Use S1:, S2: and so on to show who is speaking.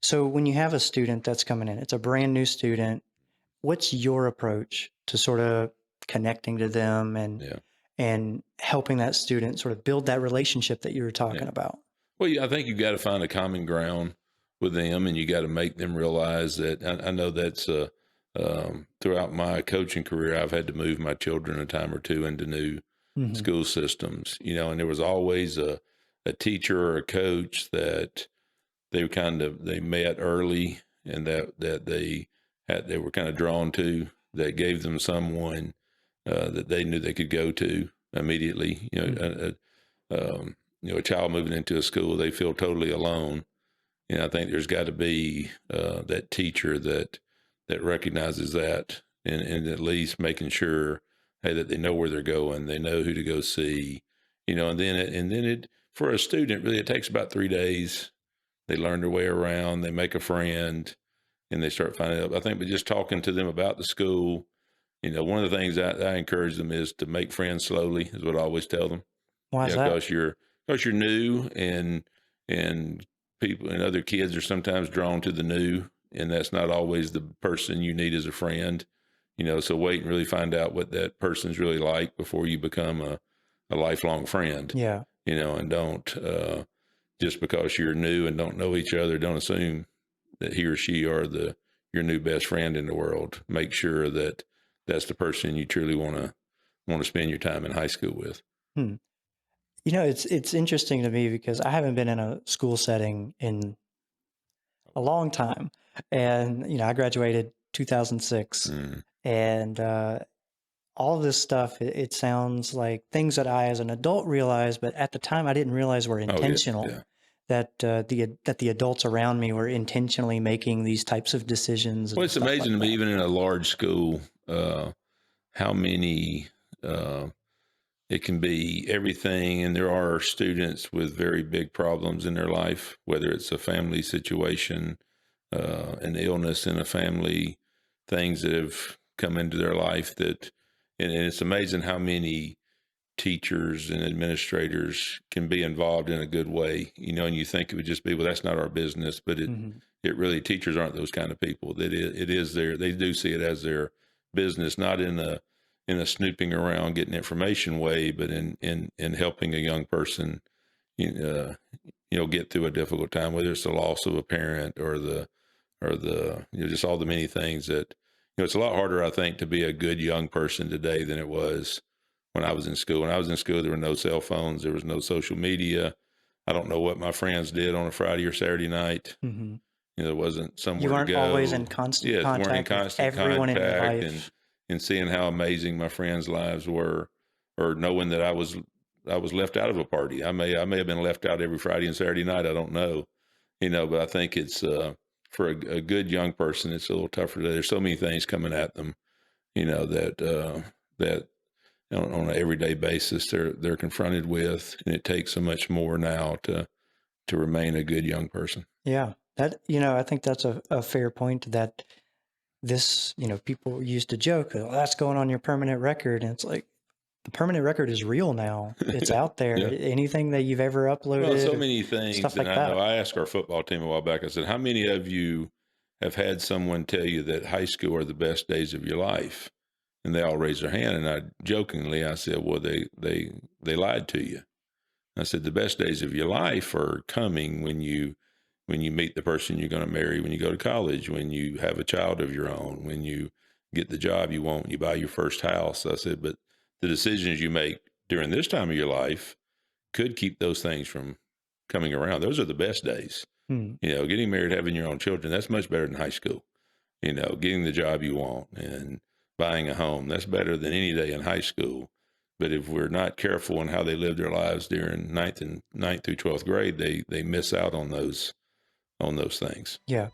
S1: So when you have a student that's coming in, it's a brand new student. What's your approach to sort of connecting to them
S2: Yeah.
S1: and helping that student sort of build that relationship that you were
S2: Yeah.
S1: talking about?
S2: Well, yeah, I think you got to find a common ground with them, and you got to make them realize that. I know that's throughout my coaching career, I've had to move my children a time or two into new
S1: Hmm.
S2: school systems, and there was always a teacher or a coach that they met early, and that they were kind of drawn to, that gave them someone that they knew they could go to immediately. A child moving into a school, they feel totally alone. And I think there's got to be that teacher that recognizes that, and at least making sure, hey, that they know where they're going, they know who to go see, and then it for a student, really, it takes about 3 days. They learn their way around, they make a friend, and they start finding out. I think, but just talking to them about the school, one of the things I encourage them is to make friends slowly, is what I always tell them.
S1: Why is that?
S2: Because you're new, and people and other kids are sometimes drawn to the new, and that's not always the person you need as a friend. So wait and really find out what that person's really like before you become a lifelong friend.
S1: Yeah.
S2: And don't just because you're new and don't know each other, don't assume that he or she are the your new best friend in the world. Make sure that that's the person you truly want to spend your time in high school with.
S1: Hmm. It's interesting to me because I haven't been in a school setting in a long time. And, I graduated 2006
S2: Mm.
S1: and all of this stuff, it sounds like things that I as an adult realized, but at the time I didn't realize were
S2: Oh yeah,
S1: intentional.
S2: yeah.
S1: That the adults around me were intentionally making these types of decisions
S2: Well,
S1: and
S2: it's
S1: stuff like
S2: amazing to me,
S1: that.
S2: even in a large school, how many it can be everything. And there are students with very big problems in their life, whether it's a family situation, an illness in a family, things that have come into their life and it's amazing how many teachers and administrators can be involved in a good way, and you think it would just be, well, that's not our business, but
S1: Hmm.
S2: it really, teachers aren't those kind of people. That it is they do see it as their business, not in a snooping around, getting information way, but in helping a young person, get through a difficult time, whether it's the loss of a parent or just all the many things that, it's a lot harder, I think, to be a good young person today than it was when I was in school. When I was in school, there were no cell phones, there was no social media. I don't know what my friends did on a Friday or Saturday night.
S1: Hmm.
S2: There wasn't
S1: You
S2: somewhere to
S1: weren't always
S2: go.
S1: in constant
S2: Yes, weren't in
S1: contact with
S2: constant
S1: everyone in your
S2: contact, and
S1: life.
S2: seeing how amazing my friends' lives were, or knowing that I was left out of a party. I may have been left out every Friday and Saturday night. I don't know, but I think it's for a good young person, it's a little tougher. There's so many things coming at them, that on an everyday basis they're confronted with, and it takes so much more now to remain a good young person.
S1: Yeah. I think that's a fair point that people used to joke, oh, that's going on your permanent record. And it's like, the permanent record is real now. It's out there.
S2: Yeah.
S1: Anything that you've ever
S2: Well,
S1: uploaded
S2: so
S1: or
S2: many things,
S1: stuff
S2: and
S1: like
S2: I know
S1: that.
S2: I asked our football team a while back. I said, "How many of you have had someone tell you that high school are the best days of your life?" And they all raised their hand. And I said, "Well, they lied to you." I said, "The best days of your life are coming when you meet the person you're going to marry, when you go to college, when you have a child of your own, when you get the job you want, when you buy your first house." I said, "But the decisions you make during this time of your life could keep those things from coming around. Those are the best days.
S1: Hmm.
S2: Getting married, having your own children, that's much better than high school. Getting the job you want and buying a home, that's better than any day in high school. But if we're not careful in how they live their lives during ninth through 12th grade, they miss out on those things."
S1: Yeah.